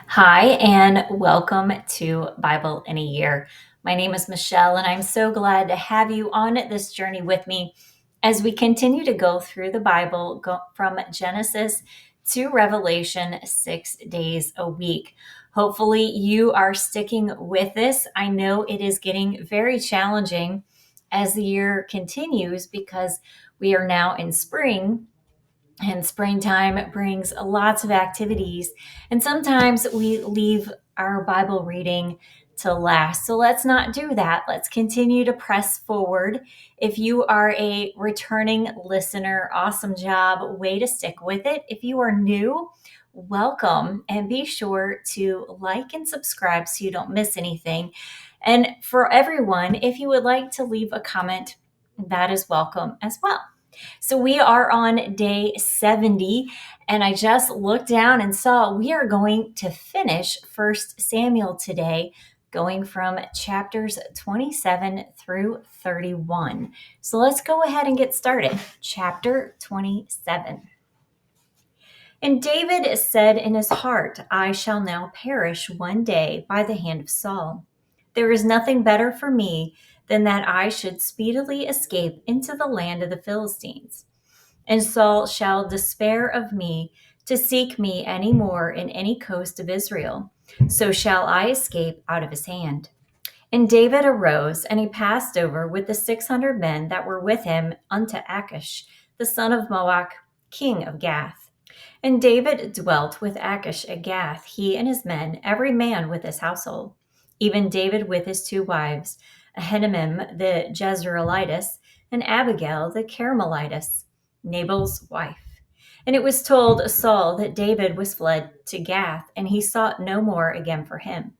Hi, and welcome to Bible in a Year. My name is Michelle, and I'm so glad to have you on this journey with me as we continue to go through the Bible from Genesis to Revelation 6 days a week. Hopefully, you are sticking with this. I know it is getting very challenging as the year continues because we are now in spring and springtime brings lots of activities. And sometimes we leave our Bible reading to last. So let's not do that. Let's continue to press forward. If you are a returning listener, awesome job. Way to stick with it. If you are new, welcome, and be sure to like and subscribe so you don't miss anything. And for everyone, if you would like to leave a comment, that is welcome as well. So we are on day 70, and I just looked down and saw we are going to finish First Samuel today, going from chapters 27 through 31. So let's go ahead and get started. Chapter 27. And David said in his heart, I shall now perish one day by the hand of Saul. There is nothing better for me than that I should speedily escape into the land of the Philistines. And Saul shall despair of me to seek me any more in any coast of Israel. So shall I escape out of his hand. And David arose, and he passed over with the 600 men that were with him unto Achish, the son of Maoch, king of Gath. And David dwelt with Achish at Gath, he and his men, every man with his household. Even David with his two wives, Ahinoam the Jezreelitess, and Abigail the Carmelitess, Nabal's wife. And it was told Saul that David was fled to Gath, and he sought no more again for him.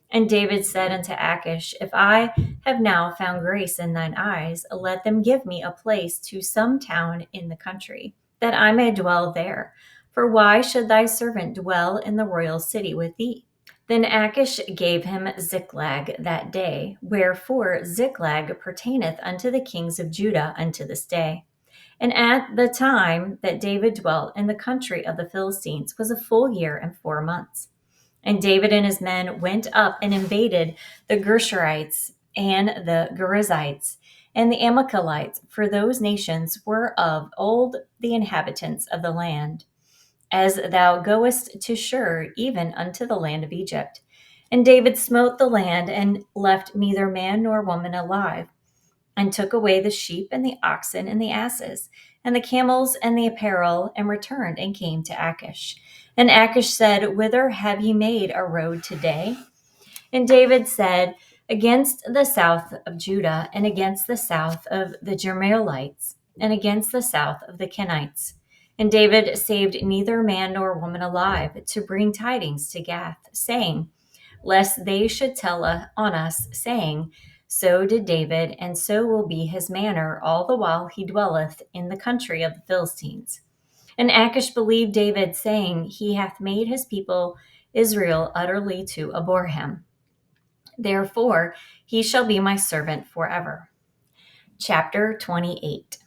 And David said unto Achish, If I have now found grace in thine eyes, let them give me a place to some town in the country, that I may dwell there. For why should thy servant dwell in the royal city with thee? Then Achish gave him Ziklag that day, wherefore Ziklag pertaineth unto the kings of Judah unto this day. And at the time that David dwelt in the country of the Philistines was a full year and 4 months. And David and his men went up and invaded the Gershurites and the Gerizzites and the Amalekites, for those nations were of old the inhabitants of the land, as thou goest to Shur, even unto the land of Egypt. And David smote the land and left neither man nor woman alive, and took away the sheep and the oxen and the asses, and the camels and the apparel, and returned and came to Achish. And Achish said, Whither have ye made a road today? And David said, Against the south of Judah, and against the south of the Jermeelites, and against the south of the Kenites. And David saved neither man nor woman alive to bring tidings to Gath, saying, Lest they should tell on us, saying, So did David, and so will be his manner all the while he dwelleth in the country of the Philistines. And Achish believed David, saying, He hath made his people Israel utterly to abhor him. Therefore he shall be my servant forever. Chapter 28.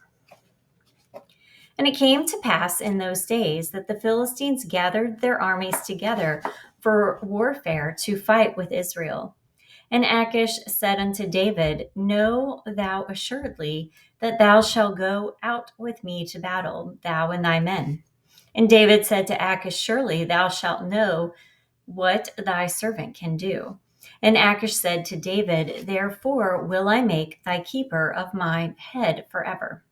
And it came to pass in those days that the Philistines gathered their armies together for warfare to fight with Israel. And Achish said unto David, Know thou assuredly that thou shalt go out with me to battle, thou and thy men. And David said to Achish, Surely thou shalt know what thy servant can do. And Achish said to David, Therefore will I make thy keeper of mine head forever.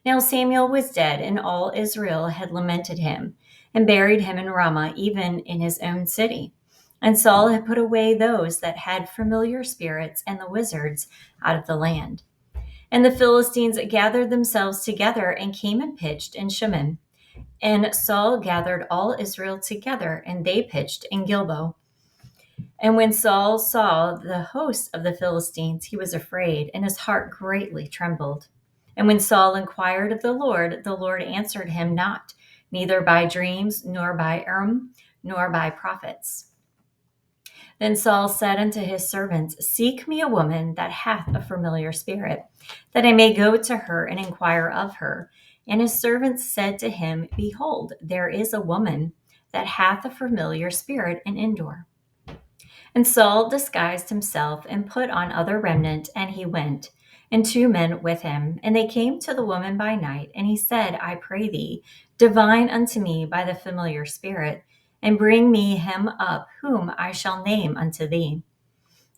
Now Samuel was dead, and all Israel had lamented him, and buried him in Ramah, even in his own city. And Saul had put away those that had familiar spirits and the wizards out of the land. And the Philistines gathered themselves together and came and pitched in Shimon. And Saul gathered all Israel together, and they pitched in Gilboa. And when Saul saw the host of the Philistines, he was afraid, and his heart greatly trembled. And when Saul inquired of the Lord answered him not, neither by dreams, nor by Urim, nor by prophets. Then Saul said unto his servants, Seek me a woman that hath a familiar spirit, that I may go to her and inquire of her. And his servants said to him, Behold, there is a woman that hath a familiar spirit in Endor. And Saul disguised himself and put on other remnant, and he went, and 2 men with him. And they came to the woman by night, and he said, I pray thee, divine unto me by the familiar spirit, and bring me him up, whom I shall name unto thee.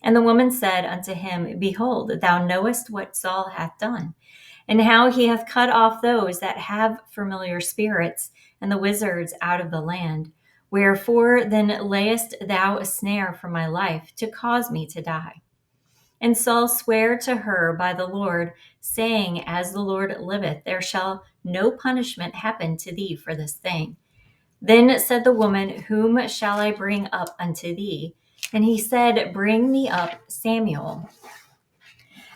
And the woman said unto him, Behold, thou knowest what Saul hath done, and how he hath cut off those that have familiar spirits and the wizards out of the land. Wherefore then layest thou a snare for my life, to cause me to die? And Saul sware to her by the Lord, saying, As the Lord liveth, there shall no punishment happen to thee for this thing. Then said the woman, Whom shall I bring up unto thee? And he said, Bring me up Samuel.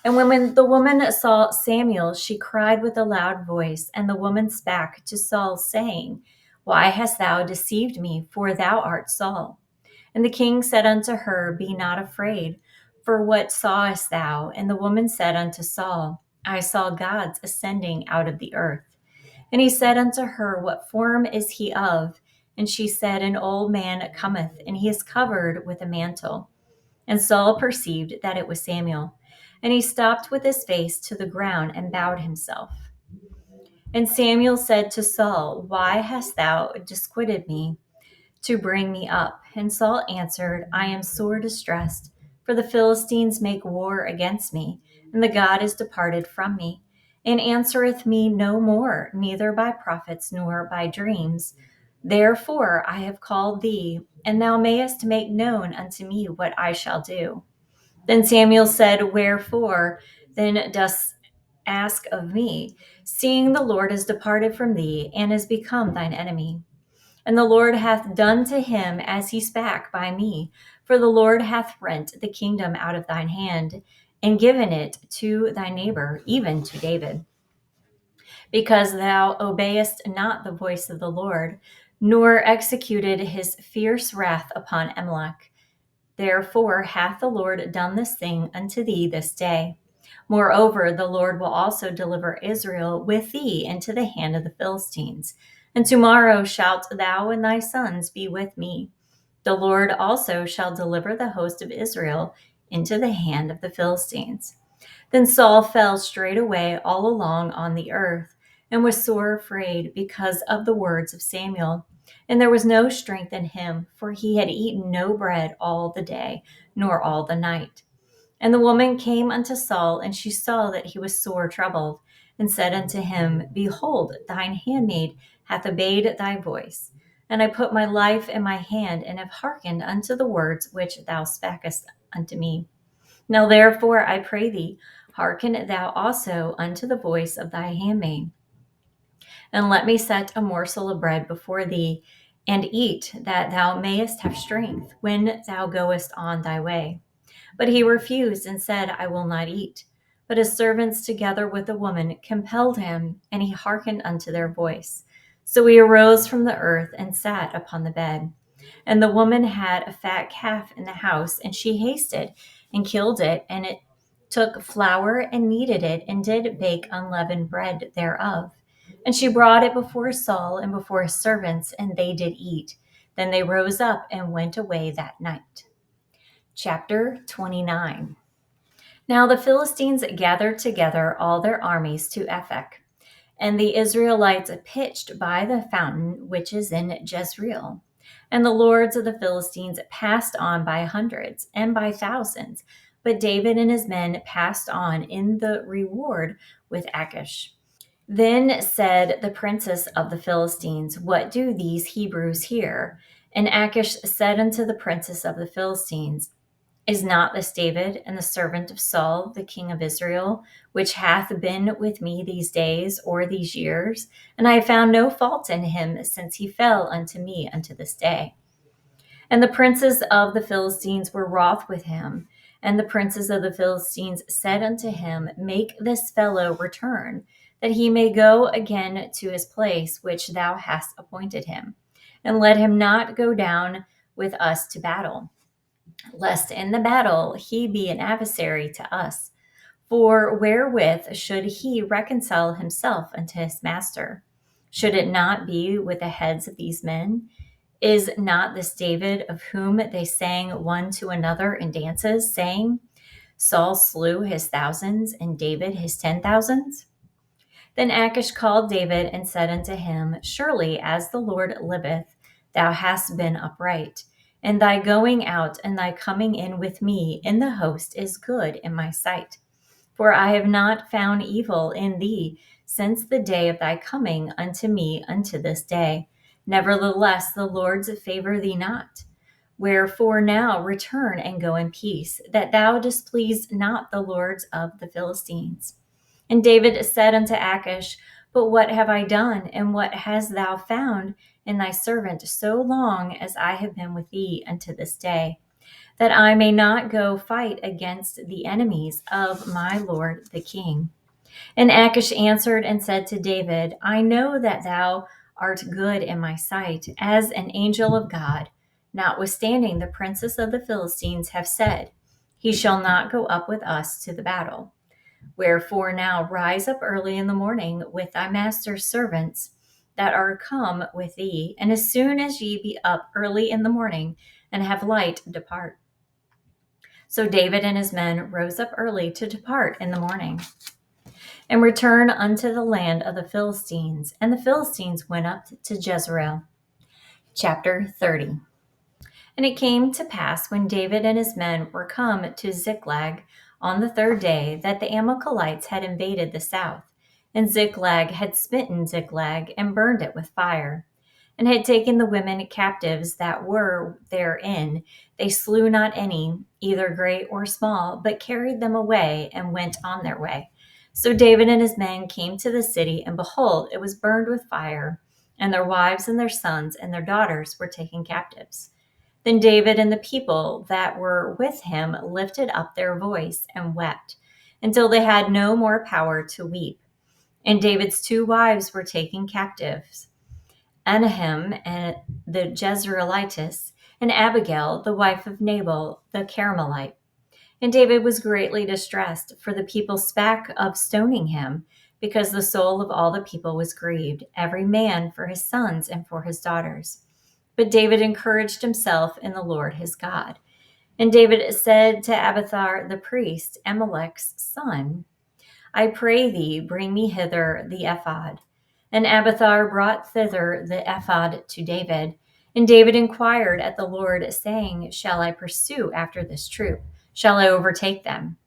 And when the woman saw Samuel, she cried with a loud voice. And the woman spake to Saul, saying, Why hast thou deceived me? For thou art Saul. And the king said unto her, Be not afraid, for what sawest thou? And the woman said unto Saul, I saw gods ascending out of the earth. And he said unto her, What form is he of? And she said, An old man cometh, and he is covered with a mantle. And Saul perceived that it was Samuel. And he stopped with his face to the ground and bowed himself. And Samuel said to Saul, Why hast thou disquieted me to bring me up? And Saul answered, I am sore distressed, for the Philistines make war against me, and the God is departed from me, and answereth me no more, neither by prophets nor by dreams. Therefore I have called thee, and thou mayest make known unto me what I shall do. Then Samuel said, Wherefore then dost ask of me, seeing the Lord is departed from thee, and is become thine enemy? And the Lord hath done to him as he spake by me. For the Lord hath rent the kingdom out of thine hand, and given it to thy neighbor, even to David. Because thou obeyest not the voice of the Lord, nor executed his fierce wrath upon Amalek. Therefore hath the Lord done this thing unto thee this day. Moreover, the Lord will also deliver Israel with thee into the hand of the Philistines. And tomorrow shalt thou and thy sons be with me. The Lord also shall deliver the host of Israel into the hand of the Philistines. Then Saul fell straightway all along on the earth, and was sore afraid because of the words of Samuel. And there was no strength in him, for he had eaten no bread all the day, nor all the night. And the woman came unto Saul, and she saw that he was sore troubled, and said unto him, Behold, thine handmaid hath obeyed thy voice. And I put my life in my hand, and have hearkened unto the words which thou spakest unto me. Now therefore I pray thee, hearken thou also unto the voice of thy handmaid. And let me set a morsel of bread before thee, and eat, that thou mayest have strength when thou goest on thy way. But he refused and said, I will not eat. But his servants together with the woman compelled him, and he hearkened unto their voice. So he arose from the earth and sat upon the bed. And the woman had a fat calf in the house, and she hasted and killed it, and it took flour and kneaded it, and did bake unleavened bread thereof. And she brought it before Saul and before his servants, and they did eat. Then they rose up and went away that night. Chapter 29. Now the Philistines gathered together all their armies to Ephek, and the Israelites pitched by the fountain which is in Jezreel. And the lords of the Philistines passed on by hundreds and by thousands, but David and his men passed on in the reward with Achish. Then said the princes of the Philistines, What do these Hebrews here? And Achish said unto the princes of the Philistines, Is not this David and the servant of Saul, the king of Israel, which hath been with me these days or these years? And I have found no fault in him since he fell unto me unto this day. And the princes of the Philistines were wroth with him. And the princes of the Philistines said unto him, Make this fellow return, that he may go again to his place which thou hast appointed him. And let him not go down with us to battle, lest in the battle he be an adversary to us. For wherewith should he reconcile himself unto his master? Should it not be with the heads of these men? Is not this David of whom they sang one to another in dances, saying, Saul slew his thousands and David his 10,000s? Then Achish called David and said unto him, Surely as the Lord liveth, thou hast been upright, and thy going out and thy coming in with me in the host is good in my sight. For I have not found evil in thee since the day of thy coming unto me unto this day. Nevertheless, the Lord's favor thee not. Wherefore now return and go in peace, that thou displease not the lords of the Philistines. And David said unto Achish, But what have I done, and what hast thou found in thy servant so long as I have been with thee unto this day, that I may not go fight against the enemies of my lord the king? And Achish answered and said to David, I know that thou art good in my sight, as an angel of God. Notwithstanding, the princes of the Philistines have said, He shall not go up with us to the battle. Wherefore now rise up early in the morning with thy master's servants that are come with thee, and as soon as ye be up early in the morning and have light, depart. So David and his men rose up early to depart in the morning, and return unto the land of the Philistines. And the Philistines went up to Jezreel. Chapter 30. And it came to pass when David and his men were come to Ziklag on the third day that the Amalekites had invaded the south, and Ziklag had smitten Ziklag and burned it with fire, and had taken the women captives that were therein. They slew not any, either great or small, but carried them away and went on their way. So David and his men came to the city, and behold, it was burned with fire, and their wives and their sons and their daughters were taken captives. Then David and the people that were with him lifted up their voice and wept until they had no more power to weep. And David's two wives were taken captives, Anahem and the Jezreelitess, and Abigail, the wife of Nabal the Carmelite. And David was greatly distressed, for the people spake of stoning him, because the soul of all the people was grieved, every man for his sons and for his daughters. But David encouraged himself in the Lord his God. And David said to Abiathar the priest, Ahimelech's son, I pray thee, bring me hither the ephod. And Abiathar brought thither the ephod to David. And David inquired at the Lord, saying, Shall I pursue after this troop? Shall I overtake them?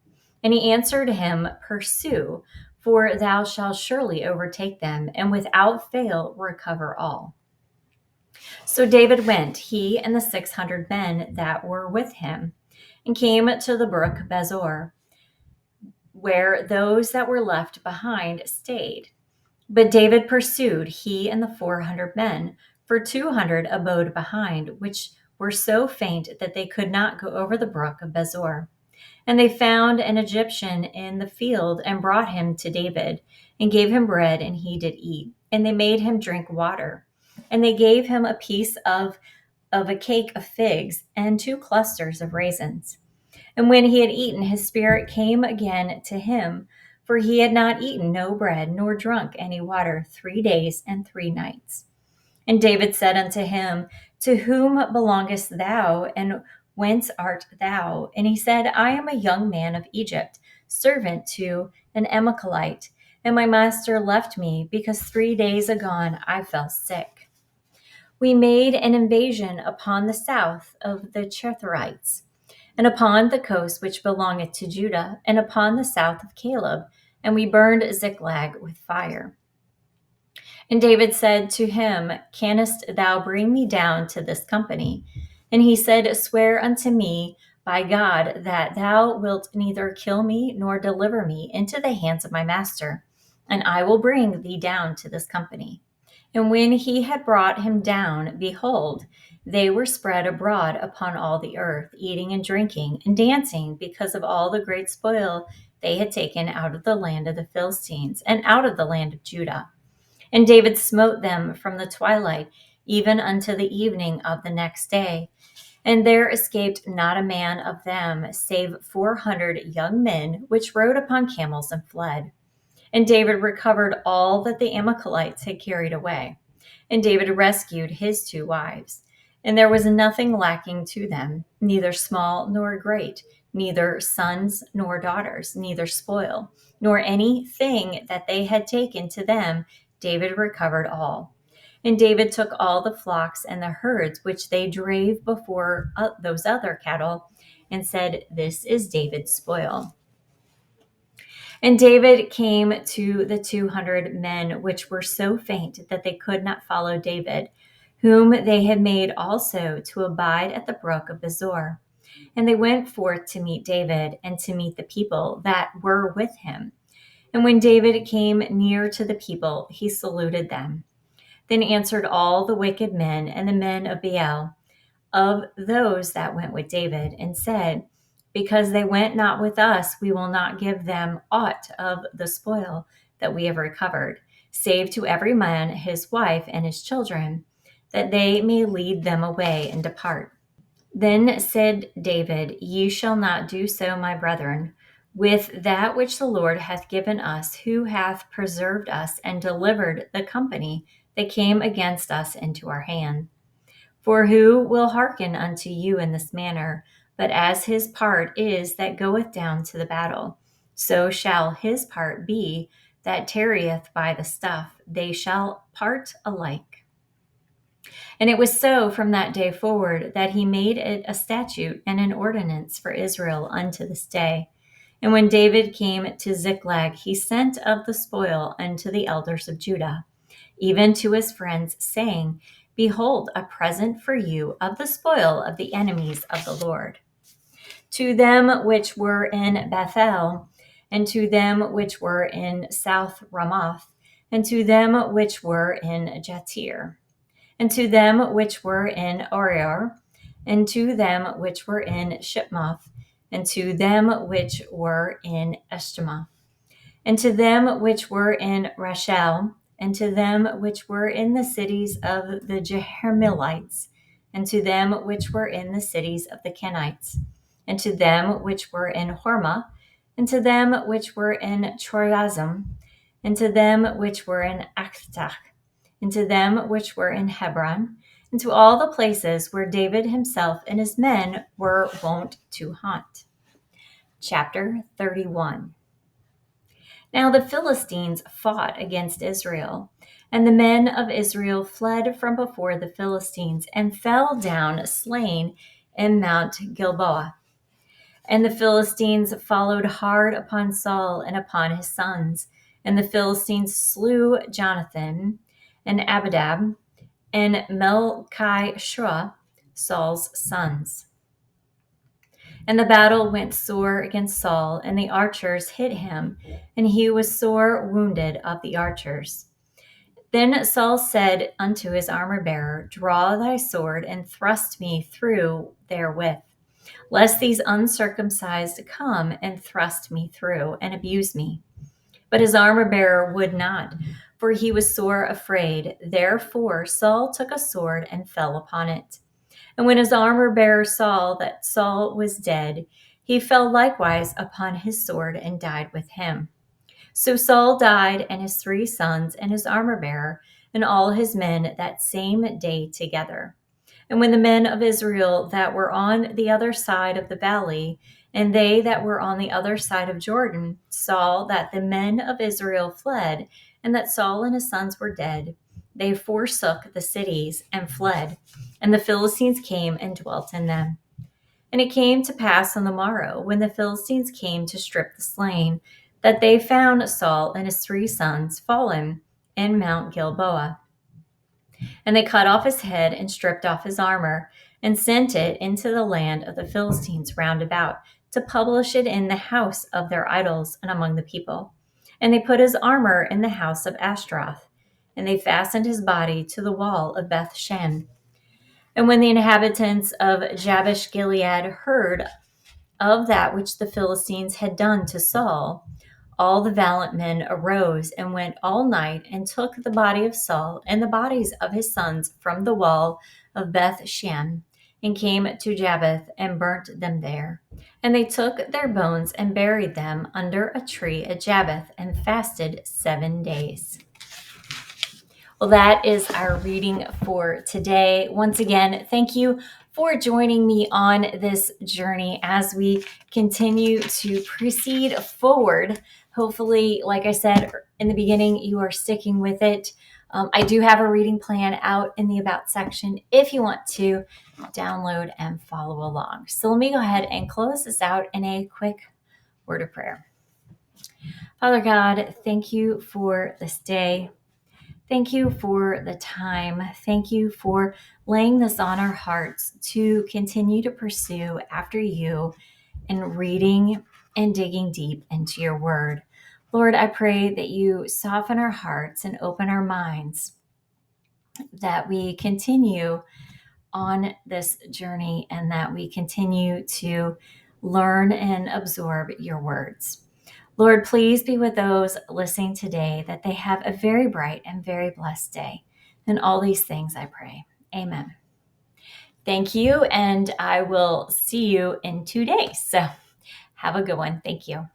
And he answered him, Pursue, for thou shalt surely overtake them, and without fail recover all. So David went, he and the 600 men that were with him, and came to the brook Bezor, where those that were left behind stayed. But David pursued, he and the 400 men, for 200 abode behind, which were so faint that they could not go over the brook of Bezor. And they found an Egyptian in the field, and brought him to David, and gave him bread, and he did eat. And they made him drink water. And they gave him a piece of a cake of figs, and 2 clusters of raisins. And when he had eaten, his spirit came again to him, for he had not eaten no bread, nor drunk any water 3 days and 3 nights. And David said unto him, To whom belongest thou, and whence art thou? And he said, I am a young man of Egypt, servant to an Amalekite, and my master left me, because 3 days agone I fell sick. We made an invasion upon the south of the Chetherites, and upon the coast which belongeth to Judah, and upon the south of Caleb, and we burned Ziklag with fire. And David said to him, Canst thou bring me down to this company? And he said, Swear unto me by God that thou wilt neither kill me nor deliver me into the hands of my master, and I will bring thee down to this company. And when he had brought him down, behold, they were spread abroad upon all the earth, eating and drinking and dancing, because of all the great spoil they had taken out of the land of the Philistines and out of the land of Judah. And David smote them from the twilight even unto the evening of the next day. And there escaped not a man of them, save 400 young men, which rode upon camels and fled. And David recovered all that the Amalekites had carried away. And David rescued his 2 wives. And there was nothing lacking to them, neither small nor great, neither sons nor daughters, neither spoil, nor anything that they had taken to them. David recovered all. And David took all the flocks and the herds which they drave before those other cattle, and said, "This is David's spoil." And David came to the 200 men which were so faint that they could not follow David, whom they had made also to abide at the brook of Bezor. And they went forth to meet David and to meet the people that were with him. And when David came near to the people, he saluted them. Then answered all the wicked men and the men of Baal, of those that went with David, and said, "Because they went not with us, we will not give them aught of the spoil that we have recovered, save to every man his wife and his children, that they may lead them away and depart." Then said David, "Ye shall not do so, my brethren, with that which the Lord hath given us, who hath preserved us and delivered the company that came against us into our hand. For who will hearken unto you in this manner? But as his part is that goeth down to the battle, so shall his part be that tarrieth by the stuff. They shall part alike." And it was so from that day forward that he made it a statute and an ordinance for Israel unto this day. And when David came to Ziklag, he sent of the spoil unto the elders of Judah, even to his friends, saying, "Behold, a present for you of the spoil of the enemies of the Lord." To them which were in Bethel, and to them which were in South Ramoth, and to them which were in Jatir, and to them which were in Orior, and to them which were in Shipmoth, and to them which were in Eshtemoth, and to them which were in Rachel, and to them which were in the cities of the Jerahmeelites, and to them which were in the cities of the Kenites, and to them which were in Hormah, and to them which were in Chorazim, and to them which were in Akhtach, and to them which were in Hebron, and to all the places where David himself and his men were wont to haunt. Chapter 31. Now the Philistines fought against Israel, and the men of Israel fled from before the Philistines and fell down slain in Mount Gilboa. And the Philistines followed hard upon Saul and upon his sons, and the Philistines slew Jonathan and Abinadab and Melchi-Shua, Saul's sons. And the battle went sore against Saul, and the archers hit him, and he was sore wounded of the archers. Then Saul said unto his armor-bearer, "Draw thy sword, and thrust me through therewith, lest these uncircumcised come and thrust me through, and abuse me." But his armor-bearer would not, for he was sore afraid. Therefore Saul took a sword and fell upon it. And when his armor-bearer saw that Saul was dead, he fell likewise upon his sword and died with him. So Saul died, and his 3 sons, and his armor-bearer, and all his men that same day together. And when the men of Israel that were on the other side of the valley, and they that were on the other side of Jordan, saw that the men of Israel fled, and that Saul and his sons were dead, they forsook the cities and fled, and the Philistines came and dwelt in them. And it came to pass on the morrow, when the Philistines came to strip the slain, that they found Saul and his 3 sons fallen in Mount Gilboa. And they cut off his head and stripped off his armor, and sent it into the land of the Philistines round about, to publish it in the house of their idols and among the people. And they put his armor in the house of Ashtaroth, and they fastened his body to the wall of Beth Shan. And when the inhabitants of Jabesh Gilead heard of that which the Philistines had done to Saul, all the valiant men arose and went all night and took the body of Saul and the bodies of his sons from the wall of Beth Shan, and came to Jabesh and burnt them there. And they took their bones and buried them under a tree at Jabesh, and fasted 7 days. Well, that is our reading for today. Once again, thank you for joining me on this journey as we continue to proceed forward. Hopefully, like I said in the beginning, you are sticking with it. I do have a reading plan out in the About section if you want to download and follow along. So let me go ahead and close this out in a quick word of prayer. Father God, thank you for this day. Thank you for the time. Thank you for laying this on our hearts to continue to pursue after you and reading and digging deep into your word. Lord, I pray that you soften our hearts and open our minds, that we continue on this journey and that we continue to learn and absorb your words. Lord, please be with those listening today, that they have a very bright and very blessed day. And all these things I pray. Amen. Thank you, and I will see you in 2 days. So have a good one. Thank you.